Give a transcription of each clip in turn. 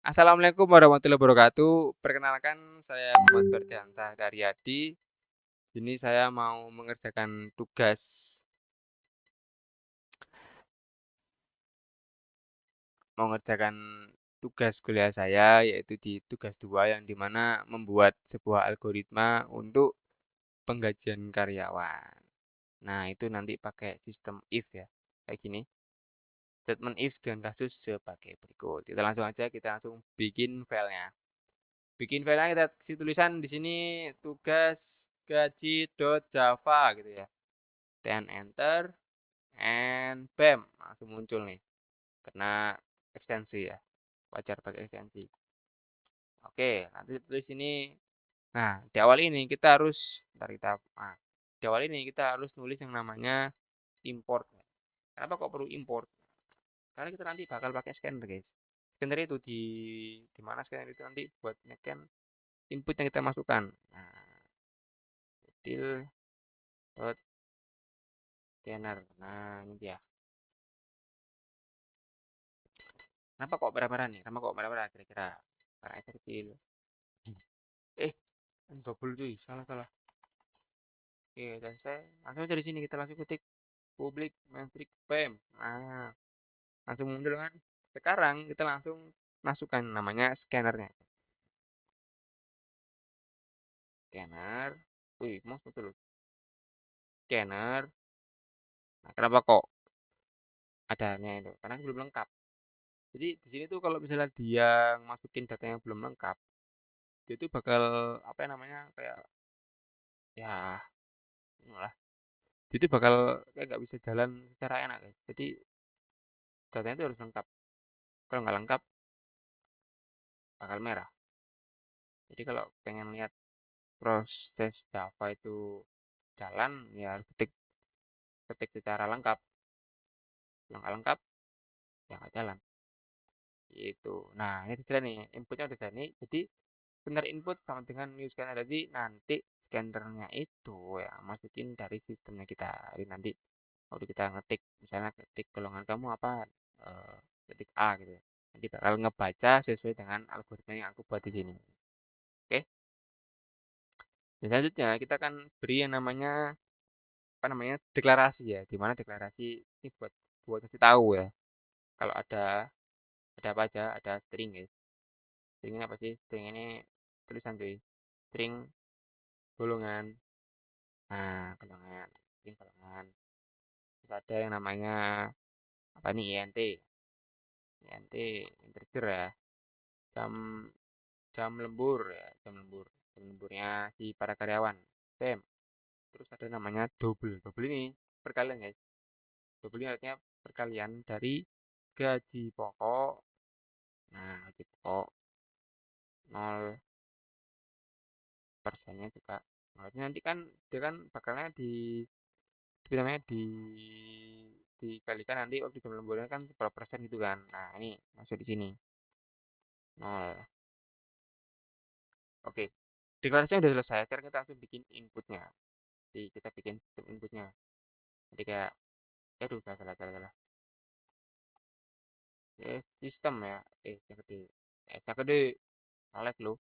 Assalamualaikum warahmatullahi wabarakatuh. Perkenalkan saya Muhammad Ferdiansah Daryadi. Ini saya mau mengerjakan tugas kuliah saya yaitu di tugas 2 yang dimana membuat sebuah algoritma untuk penggajian karyawan. Nah, itu nanti pakai sistem if ya. Kayak gini. Statement if dengan kasus sebagai berikut. Kita langsung aja kita langsung bikin filenya. Bikin filenya kita kasih tulisan di sini tugas gaji.java gitu ya. Dan enter and bam langsung muncul nih. Kena ekstensi ya. Wajar pakai ekstensi. Oke, nanti tulis sini. Nah, di awal ini kita harus di awal ini kita harus nulis yang namanya import. Kenapa kok perlu import? Karena kita nanti bakal pakai scanner, guys. Scanner itu di mana scanner itu nanti buat nge-scan input yang kita masukkan. Nah, detail scanner. Nah, ini dia. Kenapa kok merah-merah nih? Kenapa kok merah-merah kira-kira? Karena itu kecil. Eh, double cuy. Salah, salah. Oke, dan saya langsung dari sini kita langsung ketik public metric pem. Nah, langsung muncul kan. Sekarang kita langsung masukkan namanya scannernya. Scanner. Wih, mau betul. Scanner. Nah, kenapa kok adanya itu? Karena belum lengkap. Jadi di sini tuh kalau misalnya dia masukin data yang belum lengkap, dia tuh bakal apa ya namanya kayak ya lah. Jadi bakal kayak nggak bisa jalan secara enak guys. Jadi datanya itu harus lengkap. Kalau nggak lengkap bakal merah. Jadi kalau pengen lihat proses Java itu jalan ya harus ketik ketik secara lengkap. Kalau nggak lengkap ya nggak jalan. Itu. Nah ini sudah nih inputnya udah jadi. Jadi benar input sama dengan new scanner tadi nanti scannernya itu ya masukin dari sistemnya kita. Jadi nanti kalau kita ngetik misalnya ketik golongan kamu apa ketik A gitu. Nanti bakal ngebaca sesuai dengan algoritma yang aku buat di sini. Oke. Dan selanjutnya kita akan beri yang namanya apa namanya deklarasi ya. Dimana deklarasi ini buat kasih tahu ya. Kalau ada apa aja, ada string guys. String ini apa sih? String ini tulisan cuy. String golongan. Nah, golongan. String golongan. Terus ada yang namanya apa nih INT. INT integer ya. Jam jam lembur ya, jam lembur. Jam lemburnya si para karyawan. Tem. Terus ada namanya double. Double ini perkalian guys. Double ini artinya perkalian dari gaji pokok. Nah, gaji pokok 0%-nya juga. Artinya nanti kan dia kan bakalnya namanya dikalikan nanti waktu jam lemburnya kan berapa persen gitu kan. Nah, ini masuk di sini. 0. Oke. Deklarasinya udah selesai. Sekarang kita langsung bikin inputnya. Jadi kita bikin sistem inputnya. Jadi kayak aduh salah salah salah. Sistem ya. Yang gede. Yang gede. Salah lo.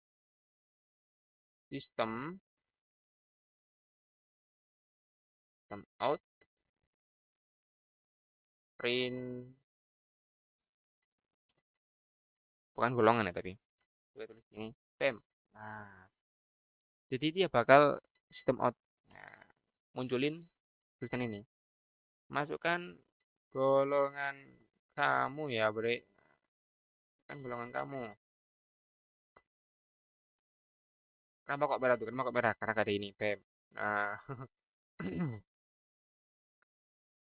Sistem sistem out print bukan golongan ya tapi gue tulis ini pem. Nah, jadi dia bakal sistem out. Nah, munculin tulisan ini. Masukkan golongan kamu ya, Bre. Kan golongan kamu. Kenapa kok merah tuh? Kenapa kok merah? Karena ada ini, pem. Nah,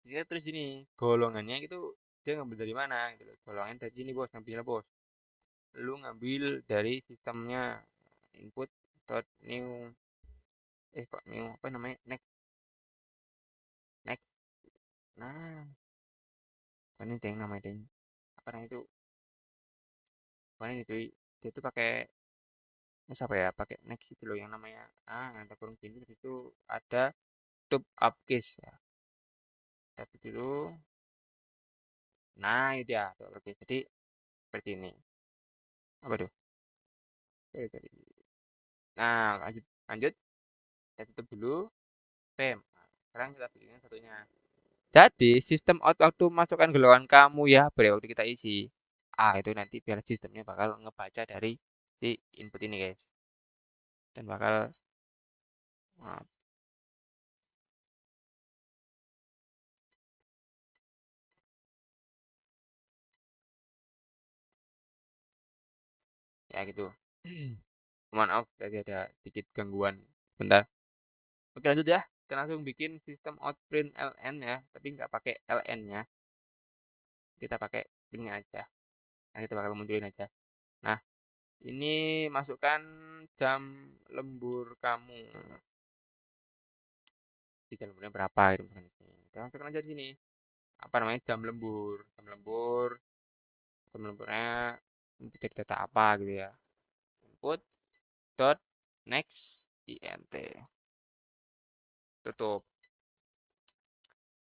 dia tulis ini golongannya itu dia ngambil dari mana gitu loh. Golongan dari sini bos, ngambilnya bos. Lu ngambil dari sistemnya input dot new kok new apa namanya next next. Nah, ini deng namanya deng. Apa namanya itu? Pokoknya itu dia tuh pakai ini apa ya? Pakai next itu loh yang namanya ada kurung pintu itu ada top up case ya. Tapi dulu. Nah, itu dia top up case. Jadi seperti ini. Apa tuh? Sorry. Nah, lanjut lanjut, saya tutup dulu, pem. Nah, sekarang kita bikin yang satunya. Jadi sistem out waktu masukkan golongan kamu ya, pada waktu kita isi A itu nanti biar sistemnya bakal ngebaca dari si input ini guys, dan bakal nah, ya gitu. Mohon maaf tadi ada sedikit gangguan. Bentar. Oke lanjut ya. Kita langsung bikin sistem out print ln ya, tapi nggak pakai ln-nya. Kita pakai print-nya aja. Nah, kita bakal munculin aja. Nah, ini masukkan jam lembur kamu. Di jam lemburnya berapa gitu misalkan di sini. Kita masukkan aja di sini. Apa namanya? Jam lembur. Jam lemburnya dari data apa gitu ya. Input dot next int. Tutup.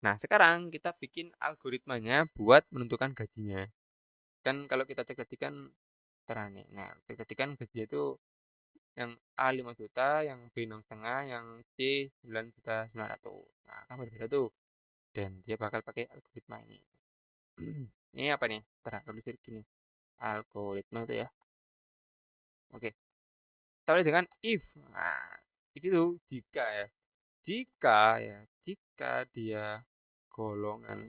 Nah, sekarang kita bikin algoritmanya buat menentukan gajinya. Kan kalau kita cek tadi kan terane. Nah, cek tadi kan gajinya itu yang A 5 juta, yang B 6,5, yang C 9.900.000. Nah, kan berbeda tuh. Dan dia bakal pakai algoritma ini. Ini apa nih? Terang tulis gini. Algoritma itu ya. Oke. Kita mulai dengan if. Nah, itu jika ya. Jika dia golongan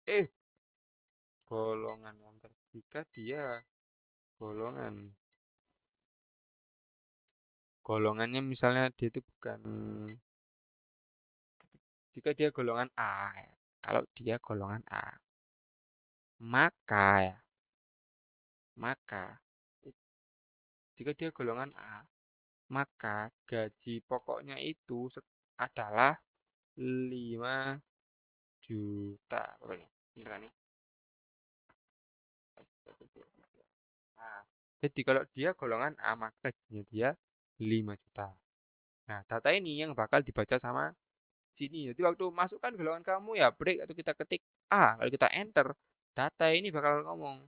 eh golongan yang jika dia golongan golongannya misalnya dia itu bukan, jika dia golongan A ya. Kalau dia golongan A, maka ya, maka jika dia golongan A, maka gaji pokoknya itu adalah 5 juta pokoknya. Bener kan nih? Nah, jadi kalau dia golongan A, maka gajinya dia 5 juta. Nah, data ini yang bakal dibaca sama sini. Jadi waktu masukkan golongan kamu ya break atau kita ketik A, lalu kita enter, data ini bakal ngomong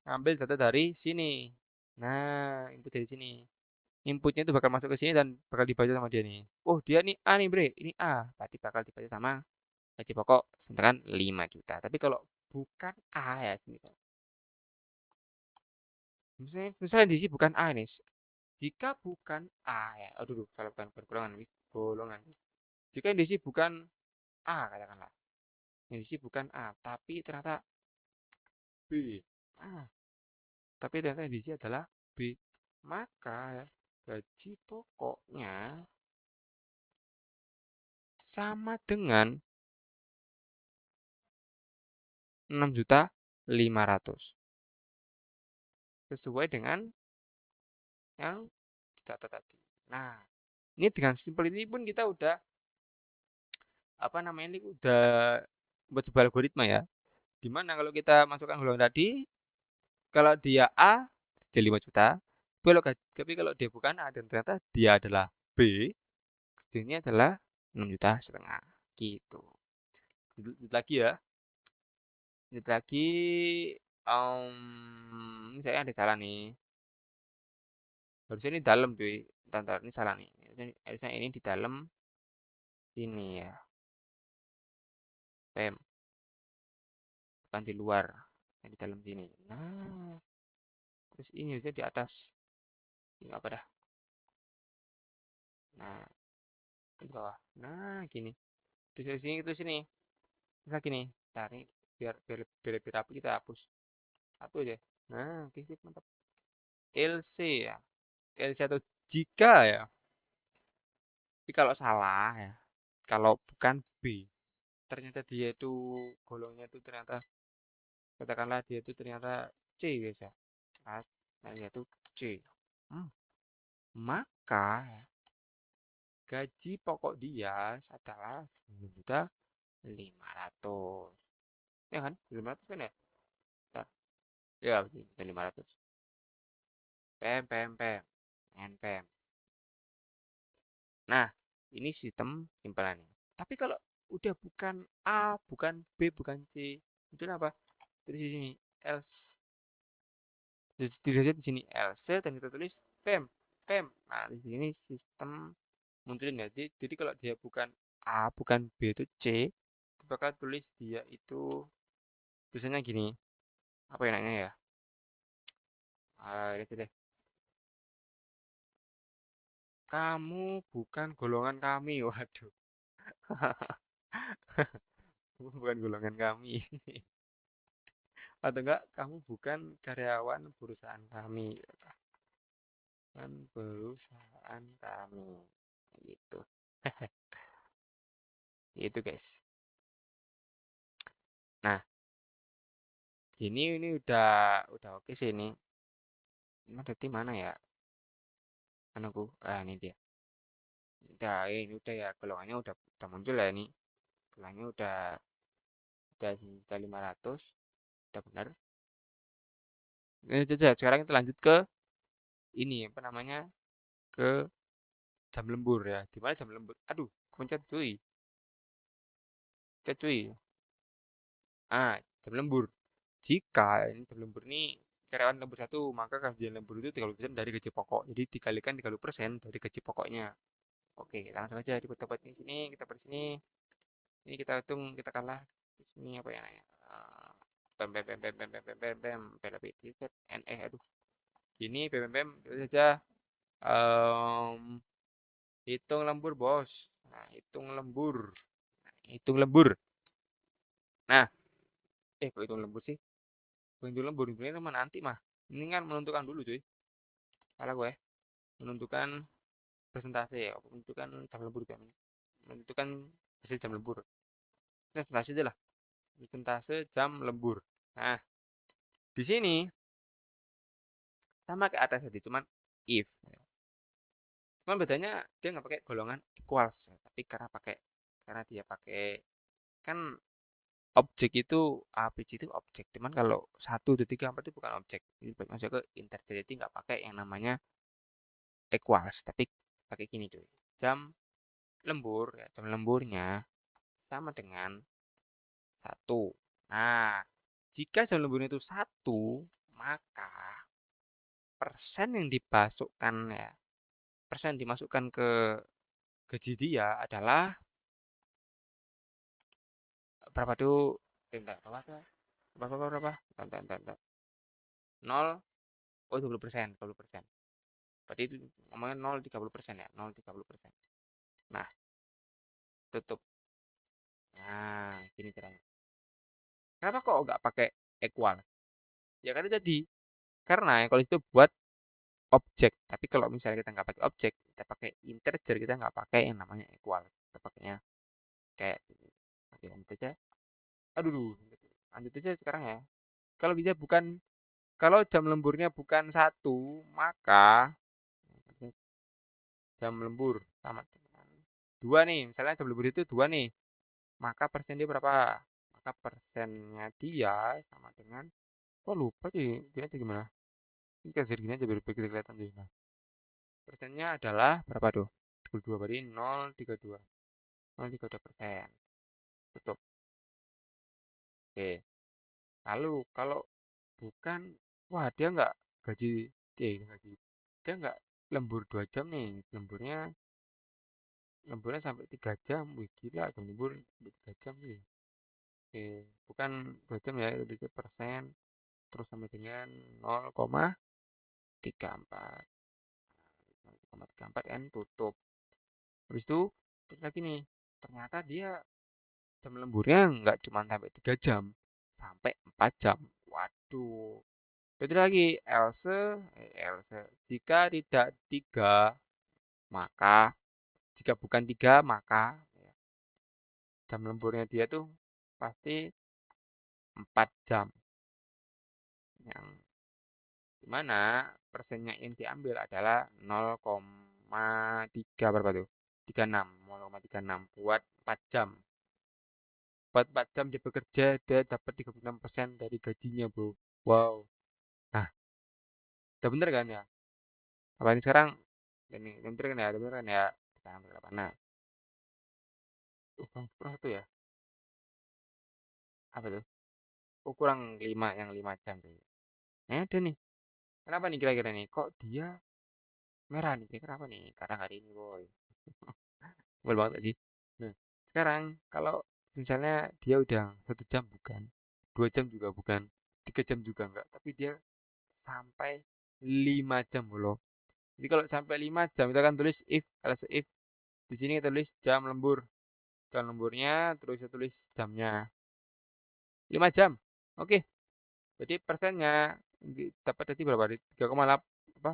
ambil data dari sini. Nah, input dari sini. Inputnya itu bakal masuk ke sini dan bakal dibaca sama dia nih. Oh, dia nih A nih, Bre. Ini A. Tadi bakal dibaca sama gaji pokok sedangkan 5 juta. Tapi kalau bukan A ya sini. Misalnya di sini bukan A nih. Jika bukan A ya. Aduh, kalau bukan golongan, golongan. Jika di sini bukan A katakanlah. Di sini bukan A, tapi ternyata B. Ah, tapi ternyata di sini adalah B. Maka ya, gaji pokoknya sama dengan 6.500.000 sesuai dengan yang data tadi. Nah, ini dengan simpel ini pun kita udah apa namanya ini udah buat sebuah algoritma ya. Dimana kalau kita masukkan golongan tadi, kalau dia A jadi 5 juta, tapi kalau dia bukan A dan ternyata dia adalah B, ini adalah 6,5 juta gitu. Lanjut lagi ya. Lanjut lagi. Ini saya ada salah nih. Harusnya ini dalam cuy. Bentar, ini salah nih. Harusnya ini di dalam ini ya. Tem. Bukan di luar. Di dalam sini. Nah. Terus ini harusnya di atas. Ini apa dah? Nah. Di bawah. Nah, gini. Terus sini, terus sini. Terus lagi nih. Cari biar lebih rapi kita hapus. Satu aja. Nah, oke sip, mantap. LC ya. LC atau jika ya. Tapi kalau salah ya. Kalau bukan B. Ternyata dia itu golongnya itu ternyata katakanlah dia itu ternyata C guys ya. Nah, dia itu C. Hmm. Maka gaji pokok dia adalah 9.500.000. Ya kan? 500 kan ya? Bentar. Ya, 500. Pem. NPM. Nah, ini sistem simpelannya. Tapi kalau udah bukan A, bukan B, bukan C, itu apa? Dari sini else. Tulis aja di sini else dan kita tulis pem, pem. Nah, di sini sistem munculin ya. Jadi kalau dia bukan A, bukan B itu C, itu bakal tulis dia itu tulisannya gini. Apa enaknya ya? Itu deh. Kamu bukan golongan kami. Waduh, kamu bukan golongan kami. Atau enggak, kamu bukan karyawan perusahaan kami. Kan perusahaan kami. Gitu. Itu guys. Nah, ini udah oke sih ini. Ini tadi mana ya? Anakku. Ini dia. Ini udah ya golongannya udah muncul ya ini. Golongannya udah 500, udah benar. Ini aja. Sekarang kita lanjut ke ini apa namanya? Ke jam lembur ya. Di mana jam lembur? Aduh, pencet cuy. Pencet cuy. Jam lembur. Jika ini jam lembur ini karyawan lembur satu, maka gaji lembur itu 30% dari gaji pokok. Jadi dikalikan 30% dari gaji pokoknya. Oke, kita langsung aja di tempat ini sini, kita pada sini. Ini kita hitung kita kalah. Di sini apa ya namanya? Bam bam bam bam bam bam bam bam bam aduh. Ini bam bam bam itu saja. Hitung lembur, Bos. Nah, hitung lembur. Hitung lembur. Nah, kok hitung lembur sih? Hitung lembur ini sama nanti mah. Ini kan menentukan dulu, cuy. Salah gue. Menentukan presentasi ya, menentukan jam lembur kan. Menentukan hasil jam lembur. Presentasi aja lah. Presentase jam lembur. Nah, di sini sama kayak atas tadi, cuman if. Cuman bedanya dia nggak pakai golongan equals, tapi karena dia pakai kan objek itu APC itu objek. Cuman kalau 1, 2, 3, 4 itu bukan objek. Ini masuk ke integer jadi nggak pakai yang namanya equals, tapi pakai gini tuh. Jam lembur ya, jam lemburnya sama dengan 1. Nah, jika jam lemburnya itu 1, maka persen yang dimasukkan ya, persen yang dimasukkan ke gaji dia adalah berapa tuh? Bentar, berapa tuh? Berapa? Bentar. 0, 20%, 20%. Berarti itu ngomongnya 0,30% ya, 0,30%. Nah, tutup. Nah, gini caranya. Kenapa kok nggak pakai equal? Ya kan jadi karena kalau itu buat objek. Tapi kalau misalnya kita nggak pakai objek, kita pakai integer, kita nggak pakai yang namanya equal. Kita pakainya kayak gini. Oke, lanjut aja. Aduh, lanjut aja sekarang ya. Kalau bisa bukan, kalau jam lemburnya bukan 1, maka jam lembur sama dengan 2 nih. Misalnya jam lembur itu 2 nih. Maka persen dia berapa? Maka persennya dia sama dengan, kok lupa sih, dia aja gimana? Ini kasih gini aja biar kita kelihatan sih. Nah, persennya adalah berapa tuh? 32 berarti 0,32. 0,32%. Tutup. Oke. Lalu kalau bukan, wah dia nggak gaji, gaji. Dia nggak lembur 2 jam nih. Lemburnya sampai 3 jam. Wih gila, jam lembur 3 jam sih. Oke, bukan 2 jam ya, itu persen. Terus sampai dengan 0,34. 0,34 N tutup. Habis itu, terus lagi nih. Ternyata dia jam lemburnya nggak cuma sampai 3 jam. Sampai 4 jam. Waduh. Jadi lagi, else. Jika tidak 3, maka jika bukan 3, maka jam lemburnya dia tuh pasti 4 jam. Yang dimana persennya yang diambil adalah 0,3 berapa tuh? 36, 0,36 buat 4 jam. Buat 4 jam dia bekerja, dia dapat 36% dari gajinya, bro. Wow. Nah, udah bener kan ya? Apa ini sekarang? Ini bener kan ya? Bener kan ya? Sekarang berapa? Nah, bang, kurang satu ya? Apa tuh? Oh, kurang 5, yang 5 jam tuh. Ada nih. Kenapa nih kira-kira nih? Kok dia merah nih? Kenapa nih? Karena hari ini, boy. Bener banget gak sih? Nah, sekarang kalau misalnya dia udah 1 jam bukan, 2 jam juga bukan, 3 jam juga enggak, tapi dia sampai 5 jam loh. Jadi kalau sampai 5 jam kita akan tulis if, kalau if di sini kita tulis jam lembur, jam lemburnya, terus kita tulis jamnya 5 jam. Oke, jadi persennya dapat tadi berapa? 3,8 apa?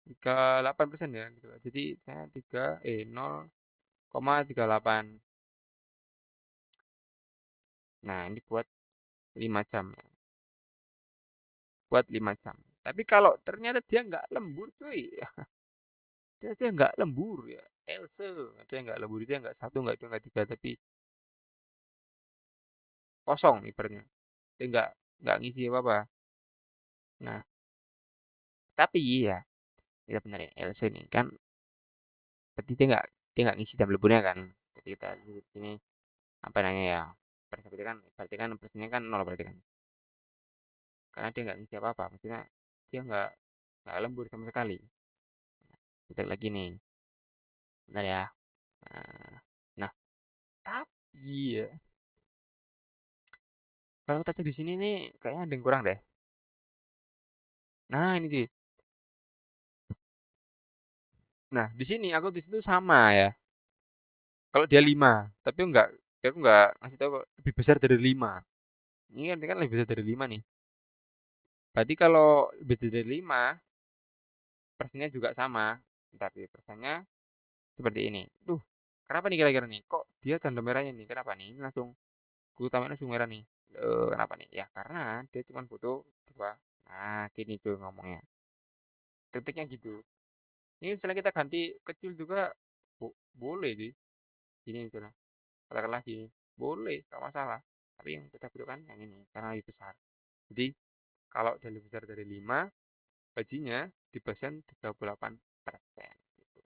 38% ya gitu. Jadi saya 0,38. Nah, ini buat 5 jam ya. Buat 5 jam. Tapi kalau ternyata dia nggak lembur cuy. Dia nggak lembur ya. Else. Dia nggak lembur, dia nggak satu, nggak dua, nggak tiga, tapi kosong ibaratnya. Dia nggak ngisi apa-apa. Nah, tapi iya, kita benar ya. Else nih kan berarti dia nggak ngisi jam lemburnya kan. Jadi kita di sini apa namanya ya? Berarti kan persennya kan nol berarti kan. Karena dia nggak ngisi apa-apa. Maksudnya dia nggak lembur sama sekali. Kita lagi nih. Benar ya. Nah, tapi ya kalau kita cek di sini nih kayaknya ada yang kurang deh. Nah, ini sih. Nah, di sini aku di situ sama ya. Kalau dia 5, tapi enggak, aku enggak ngasih tahu kok lebih besar dari 5. Ini kan lebih besar dari 5 nih. Berarti kalau lebih dari 5, persennya juga sama. Tapi persennya seperti ini. Duh, kenapa nih kira-kira nih? Kok dia tanda merahnya nih? Kenapa nih? Ini langsung utamain langsung merah nih. Kenapa nih? Ya karena dia cuma butuh 2. Nah, gini tuh ngomongnya. Titiknya gitu. Ini misalnya kita ganti kecil juga boleh sih. Ini gitu nah. Katakanlah gini. Boleh, gak masalah. Tapi yang kita butuhkan yang ini karena lebih besar. Jadi kalau dia lebih besar dari 5, gajinya di persen 38%. Gitu.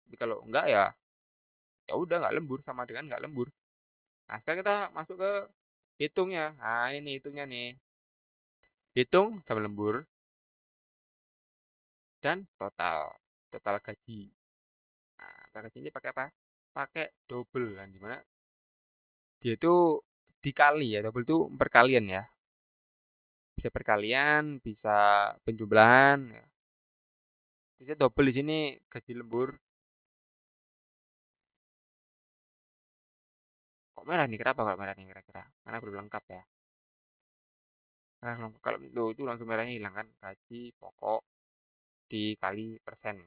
Jadi kalau enggak ya ya udah nggak lembur, sama dengan nggak lembur. Nah, sekarang kita masuk ke hitungnya. Nah, ini hitungnya nih. Hitung jam lembur dan total gaji. Nah, total gaji ini pakai apa? Pakai double kan, dimana dia itu dikali ya, double itu perkalian ya. Bisa perkalian, bisa penjumlahan ya. Bisa double di sini gaji lembur. Kok merah nih? Kenapa kalau merah nih kira-kira? Karena belum lengkap ya. Nah, kalau itu langsung merahnya hilang kan, gaji pokok dikali persen.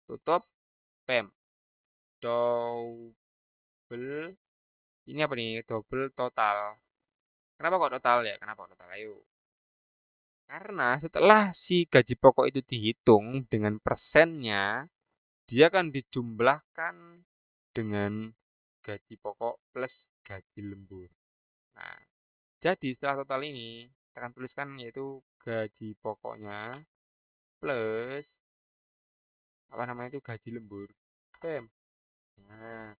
Tutup pem double, ini apa nih, double total. Kenapa kok total ya? Kenapa kok total? Ayo. Karena setelah si gaji pokok itu dihitung dengan persennya, dia akan dijumlahkan dengan gaji pokok plus gaji lembur. Nah, jadi setelah total ini kita akan tuliskan yaitu gaji pokoknya plus apa namanya itu gaji lembur. Pem. Nah,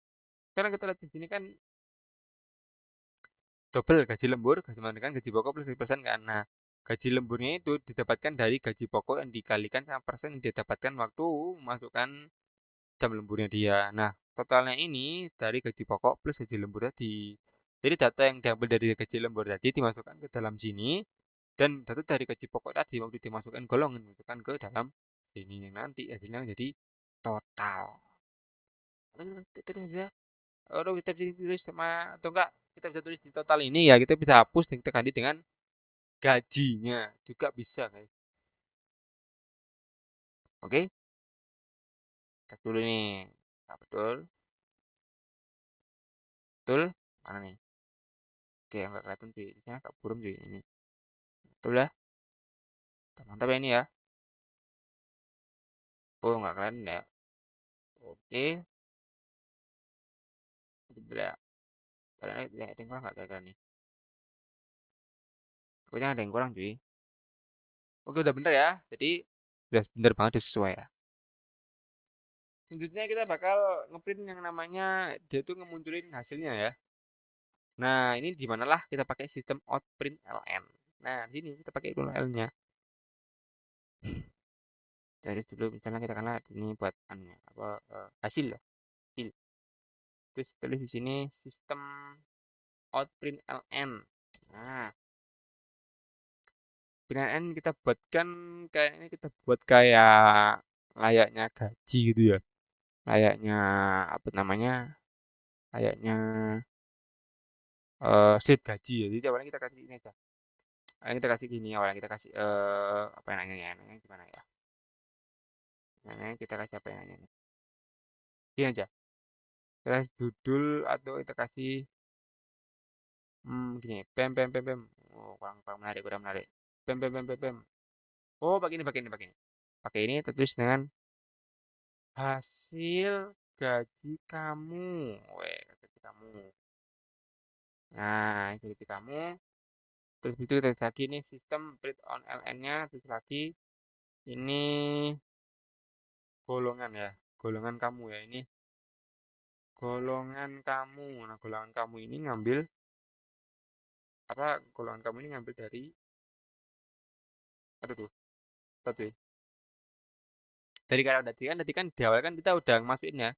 sekarang kita lihat di sini kan double gaji lembur sama dengan gaji pokok plus 10% kan. Nah, gaji lemburnya itu didapatkan dari gaji pokok yang dikalikan sama persen yang didapatkan waktu masukkan jam lemburnya dia. Nah, totalnya ini dari gaji pokok plus gaji lembur tadi. Jadi data yang diambil dari gaji lembur tadi dimasukkan ke dalam sini, dan data dari gaji pokok tadi waktu dimasukkan golongan dimasukkan ke dalam sini, yang nanti hasilnya menjadi total. Itu aja. Kalau kita tulis sama atau enggak kita bisa tulis di total ini ya, kita bisa hapus dan kita ganti dengan gajinya juga bisa guys. Oke, cek dulu nih. Nah, betul, betul, mana nih? Oke, enggak kelihatan cuy, ini agak buram cuy ini. Betul ya, mantap ya ini ya. Oh, enggak kelihatan ya. Oke, betul ya. Kalian ada yang kurang nggak kira-kira nih? Pokoknya ada yang kurang cuy. Oke, udah bener ya. Jadi udah bener banget, udah sesuai ya. Selanjutnya kita bakal ngeprint yang namanya dia tuh ngemunculin hasilnya ya. Nah, ini di manalah kita pakai sistem outprint ln. Nah, di sini kita pakai dulu L-nya. Dari dulu misalnya kita kenal ini buat apa hasil ya, hasil. Terus tulis di sini sistem outprint ln. Nah, PLN kita buatkan kayaknya kita buat kayak layaknya gaji gitu ya. Layaknya apa namanya? Layaknya slip gaji ya. Jadi awalnya kita kasih ini aja. Awalnya kita kasih gini, awalnya kita kasih apa namanya ya? Namanya gimana ya? Namanya kita kasih apa namanya? Gini aja. Kita kasih judul atau kita kasih gini, pem pem pem pem. Oh, kurang, kurang menarik, kurang menarik. Pem pem pem pem pem. Oh, pakai ini, pakai ini, pakai ini. Pakai ini terus dengan hasil gaji kamu. Weh, gaji kamu. Nah, itu gaji kamu. Terus itu terus lagi ini sistem print on LN-nya. Terus lagi ini golongan ya. Golongan kamu ya ini. Golongan kamu. Nah, golongan kamu ini ngambil apa? Golongan kamu ini ngambil dari apa tuh? Satu ya. Dari kalau tadi kan di awal kan kita udah masukin ya.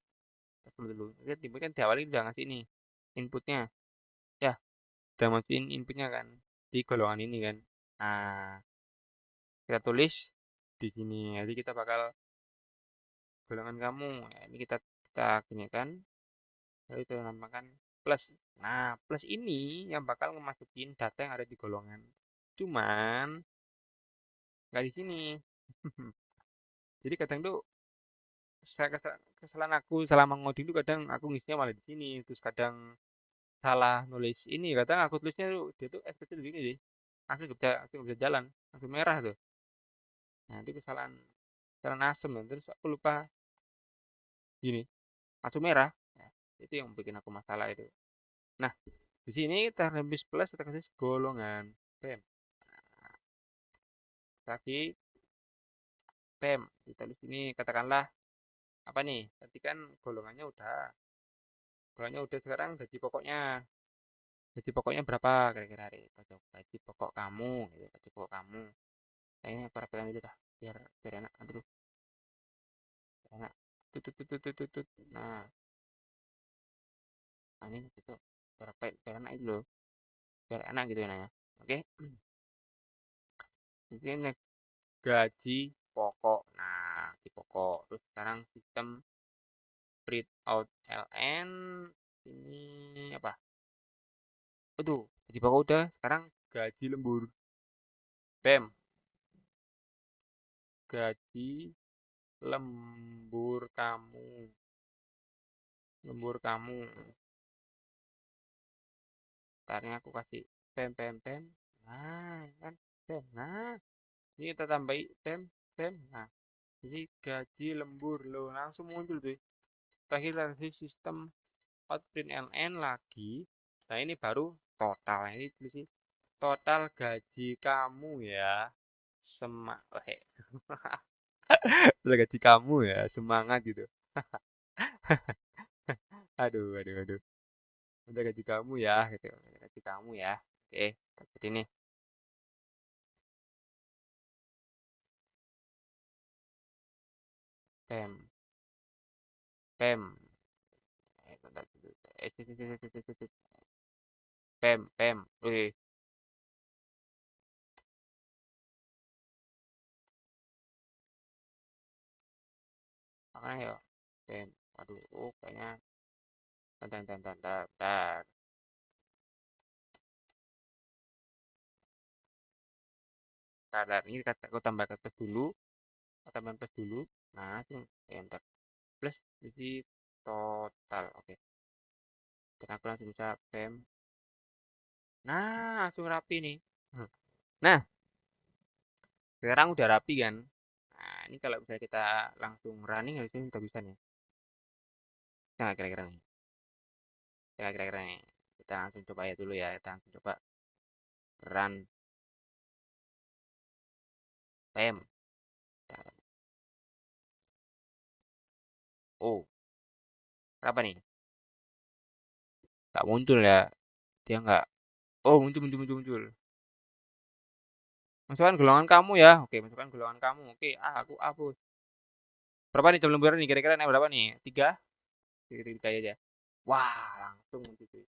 Dulu dulu. Lihat input kan di awal udah ngasih ini inputnya. Ya, udah masukin inputnya kan di golongan ini kan. Nah, kita tulis di sini. Jadi kita bakal golongan kamu. Ya, ini kita gini kan. Lalu kita namakan plus. Nah, plus ini yang bakal memasukin data yang ada di golongan. Cuman nggak di sini. Jadi kadang tuh kesalahan aku selama ngoding tuh kadang aku ngisinya malah di sini. Terus kadang salah nulis ini. Kadang aku tulisnya tuh dia tuh SPT begini sih. Aku nggak bisa jalan. Aku merah tuh. Nah, itu kesalahan kesalahan asem ya. Terus aku lupa gini. Langsung merah. Ya, itu yang bikin aku masalah itu. Nah, di sini kita habis plus kita kasih golongan. Pem. Lagi pem. Kita di sini katakanlah apa nih? Tadi kan golongannya udah. Golongannya udah sekarang gaji pokoknya. Gaji pokoknya berapa kira-kira hari? Gaji pokok kamu gitu. Gaji pokok kamu. Kayaknya aku rapikan dulu dah. Biar enak. Aduh, biar enak. Tut. Nah, ini gitu. Biar enak itu loh. Biar enak gitu ya nanya. Oke. Ini gaji pokok. Nah, gaji pokok. Terus sekarang sistem print out LN ini apa? Aduh, gaji pokok udah. Sekarang gaji lembur. BEM, gaji lembur kamu. Lembur kamu. Sekarang aku kasih pem. Nah, kan pem. Nah, ini kita tambahin pem. Nah, jadi gaji lembur loh langsung muncul tuh. Terakhir lagi sistem outprint LN lagi. Nah, ini baru total. Ini tulis total gaji kamu ya. Semak, total gaji kamu ya, semangat gitu. Aduh. Total gaji kamu ya, gitu. Total gaji kamu ya. Oke, seperti ini. Pem, pem. Bentar dulu. Pem. Oke, makanya ya. Pem. Waduh, kayaknya. Bentar. Bentar, ini aku tambah plus dulu. Aku tambah plus dulu. Nah, itu enter. Plus jadi total. Oke. Dan aku langsung bisa pem. Nah, langsung rapi nih. Nah, sekarang udah rapi kan. Nah, ini kalau bisa kita langsung running harusnya kita bisa nih. Nah, kira-kira nih. Kira-kira nih. Kita langsung coba ya dulu ya. Kita langsung coba run pem. Oh, apa nih? Gak muncul ya. dia nggak, oh muncul muncul muncul muncul. Masukkan golongan kamu ya, oke masukkan golongan kamu, oke, aku A bos. Berapa nih jam lemburan nih, kira-kira naik berapa nih? 3? Tiga aja. Wah langsung muncul cuy.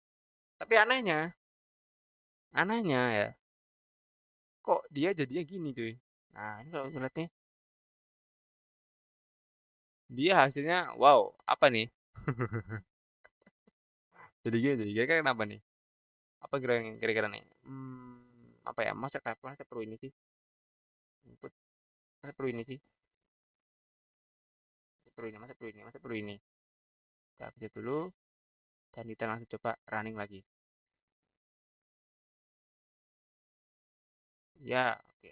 Tapi anehnya ya, kok dia jadinya gini cuy. Nah ini kalau lihat nih, dia hasilnya wow, apa nih? Jadi gini, jadi kira-kira kenapa nih? Apa kira-kira nih? Apa ya? Masa perlu ini sih? Input, masa perlu ini sih? Masa perlu ini? Kita update dulu dan kita langsung coba running lagi. Ya, oke.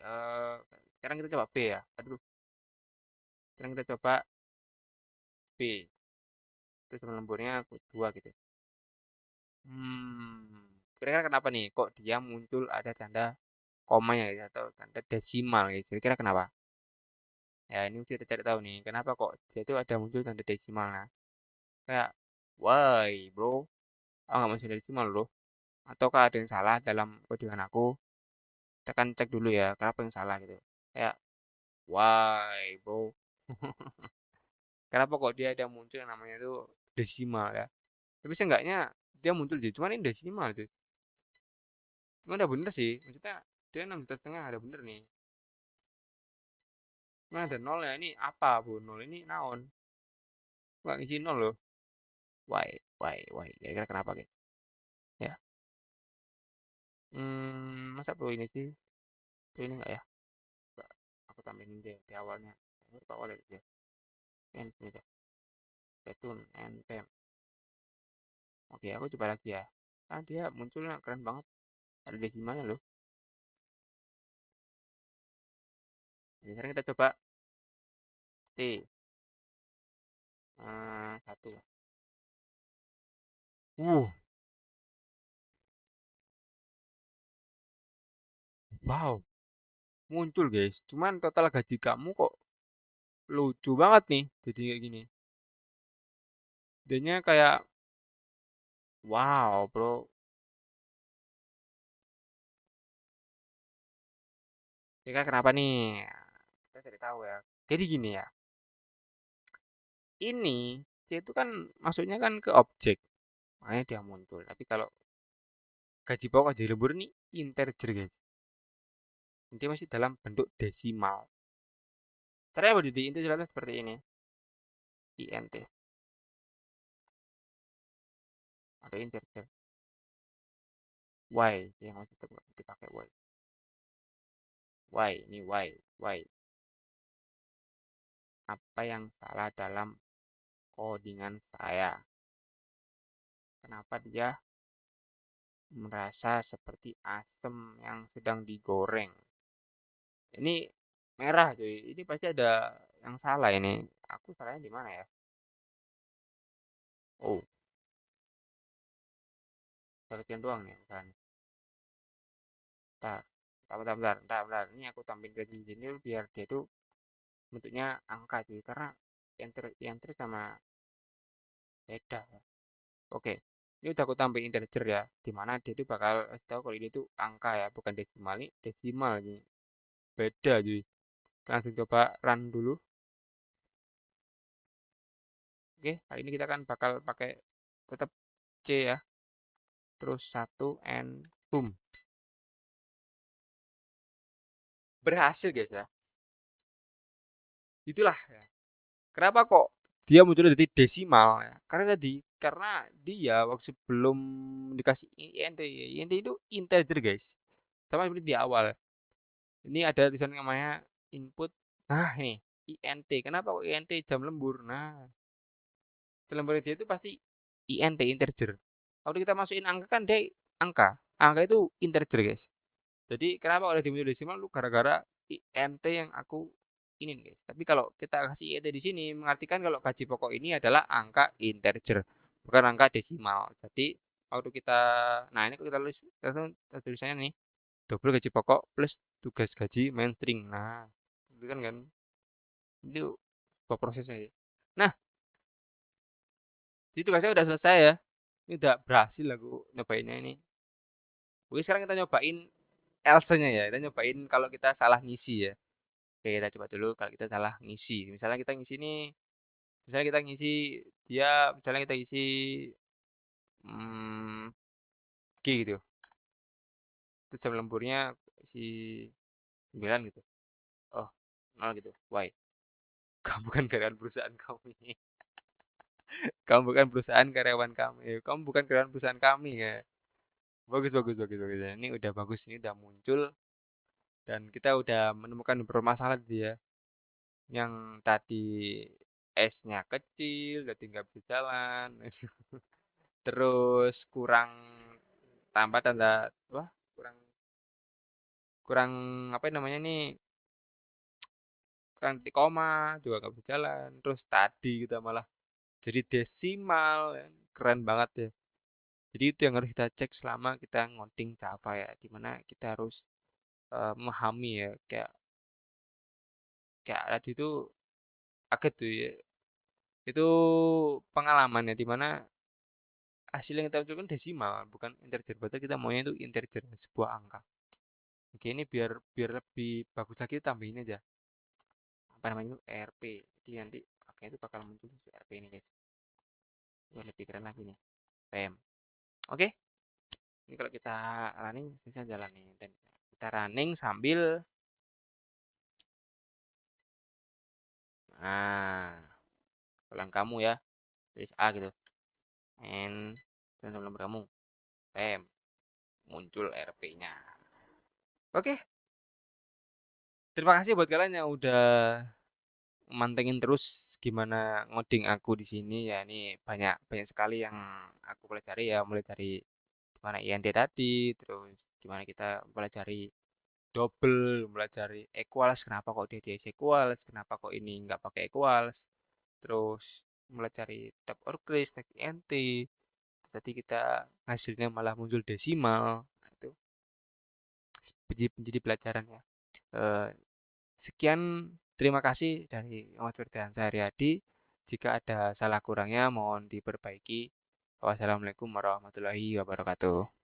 Sekarang kita coba B ya. Aduh, sekarang kita coba B. Terus lemburnya 2 gitu. Kira-kira kenapa nih? Kok dia muncul ada tanda komanya ya atau tanda desimal gitu. Kira-kira kenapa? Ya, ini mesti kita cari tahu nih. Kenapa kok dia itu ada muncul tanda desimal? Nah, kayak, why bro? Oh, nggak masuk desimal loh. Ataukah ada yang salah dalam codingan aku? Kita kan cek dulu ya, kenapa yang salah gitu. Kayak, why bro? Kenapa kok dia ada muncul yang namanya itu desimal ya? Tapi seenggaknya dia muncul jadi cuman ini desimal tuh. Cuma udah bener sih, maksudnya dia 6,5 ada bener nih. Cuma ada nol ya, ini apa bu? Nol ini naon? Nggak ngisi nol loh. Why? Kira-kira kenapa gitu? Ya, masa perlu ini sih? Perlu ini nggak ya? Coba aku tambahin deh di awalnya. Ini awalnya ya. Ini deh. Betun, npm. Oke, aku coba lagi ya. Ah, dia munculnya keren banget. Ada desimalnya loh. Jadi sekarang kita coba T. 1. Uh, wow. Muncul guys. Cuman total gaji kamu kok lucu banget nih. Jadi kayak gini. Jadinya kayak, wow bro. Ini kan kenapa nih? Kita cari tahu ya. Jadi gini ya. Ini C itu kan masuknya kan ke objek. Makanya dia muncul. Tapi kalau gaji pokok gaji lembur ini integer guys. Dia masih dalam bentuk desimal. Caranya berdiri integer seperti ini. int. Ada integer. Y. Yang harus dipakai Y. Y. Apa yang salah dalam codingan saya? Kenapa dia merasa seperti asam yang sedang digoreng? Ini merah cuy. Ini pasti ada yang salah ini. Aku salahnya di mana ya? Oh, bagian doang nih kan. Bentar. Bentar. Ini aku tampilin ke sini biar dia itu bentuknya angka cuy. Karena enter sama beda ya. Oke. Ini udah aku tampilin integer ya. Dimana dia itu bakal tahu kalau ini tuh angka ya, bukan desimal. Ini desimal nih. Beda cuy. Langsung coba run dulu. Oke, kali ini kita kan bakal pakai tetap C ya. Terus 1 and boom. Berhasil guys ya. Itulah ya. Kenapa kok dia muncul dari desimal ya? Karena dia waktu sebelum dikasih int itu integer guys. Sama seperti di awal. Ini ada tulisan namanya input. Nah, ini int. Kenapa kok int jam lembur? Nah, jam lembur dia itu pasti int integer. Kalau kita masukin angka kan dia angka. Angka itu integer guys. Jadi kenapa kalau di desimal lu gara-gara int yang aku ini guys. Tapi kalau kita kasih int di sini mengartikan kalau gaji pokok ini adalah angka integer, bukan angka desimal. Jadi waktu kita, nah ini kita tulisannya nih double gaji pokok plus tugas gaji main string. Nah, itu kan itu sebuah prosesnya ya. Nah, itu tugasnya udah selesai ya. Ini udah berhasil aku nyobainnya ini. Oke, sekarang kita nyobain else-nya ya, kita nyobain kalau kita salah ngisi ya. Oke, kita coba dulu kalau kita salah ngisi. Misalnya kita ngisi nih, misalnya kita ngisi dia, misalnya kita ngisi hmm, G gitu. Terus jam lemburnya si 9 gitu. Oh, 0 gitu. Why? Kamu bukan karyawan perusahaan kami. Kamu bukan perusahaan karyawan kami. Kamu bukan karyawan perusahaan kami ya. Bagus, bagus, bagus, bagus. Ini udah bagus, ini udah muncul dan kita udah menemukan beberapa masalah dia. Yang tadi S-nya kecil, jadi nggak bisa jalan. Terus kurang tambah tanda, wah, kurang kurang apa namanya nih, kurang titik koma juga nggak bisa jalan. Terus tadi kita malah jadi desimal, ya. Keren banget ya. Jadi itu yang harus kita cek selama kita ngoding Java ya, dimana kita harus memahami ya, kayak kayak tadi itu kaget tuh ya. Itu pengalaman ya, dimana hasil yang kita ucapkan desimal, bukan integer. Berarti kita maunya itu integer, sebuah angka. Oke, ini biar biar lebih bagus lagi tambahin aja apa namanya itu RP. Jadi nanti oke itu bakal muncul si RP ini guys. Ini lebih keren lagi nih. PM. Oke, ini kalau kita running, saya jalan nih. Dan kita running sambil nah, pelan kamu ya, tulis A gitu. Dan sebelum kamu PM muncul RP-nya. Oke, terima kasih buat kalian yang udah mantengin terus gimana ngoding aku di sini ya. Ini banyak banyak sekali yang aku pelajari ya, mulai dari gimana INT tadi, terus gimana kita pelajari double, pelajari equals, kenapa kok dia dia equals, kenapa kok ini nggak pakai equals, terus pelajari tab orcris, tab INT, tadi kita hasilnya malah muncul desimal. Nah, itu menjadi pelajaran ya. Eh, Sekian, terima kasih dari Muhammad Firdan Sehari-Hadi. Jika ada salah kurangnya mohon diperbaiki. Wassalamualaikum warahmatullahi wabarakatuh.